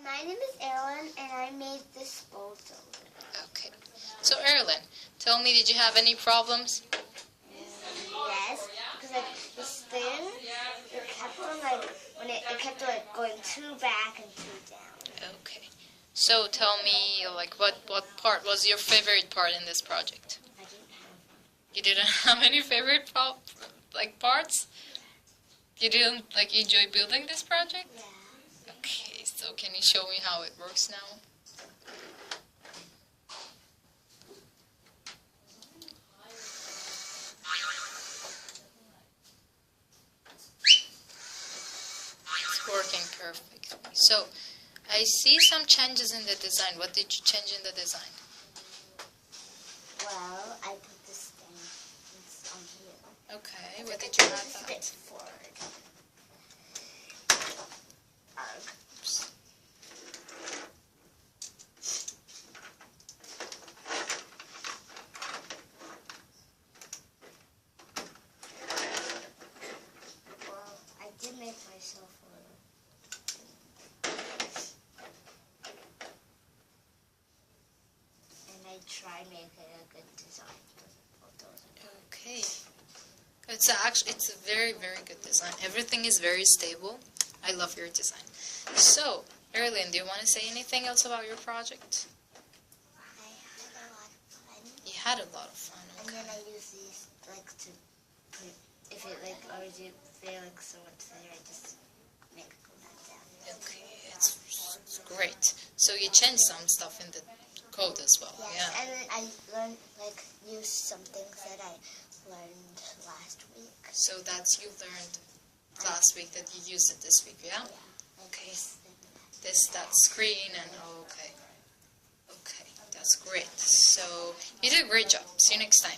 My name is Aaralyn, and I made this Bulldozer. Okay. So Aaralyn, tell me, did you have any problems? Yes, because like this thing, it kept on like when it kept like going too back and too down. Okay. So tell me, like, what part was your favorite part in this project? I didn't have. You didn't have any favorite parts? You didn't enjoy building this project? Yeah. Okay, so can you show me how it works now? It's working perfectly. So, I see some changes in the design. What did you change in the design? Well, I put this thing on here. Okay, what did you add It's a that? bit forward. Oops. Well, I did make myself a and I tried making a good design for the Bulldozer. Okay. It's a very, very good design. Everything is very stable. I love your design. So, Aaralyn, do you want to say anything else about your project? I had a lot of fun. You had a lot of fun, And okay. then I use these like to put, if it like already feel like so much there, I just make it go back down. Okay, it's great. So you changed some stuff in the code as well, Yes, yeah. and then I learned used some things that I learned last week. So that's you learned last week that you used it this week, yeah? Yeah. Okay. This thing. That screen and okay. Okay, that's great. So you did a great job. See you next time.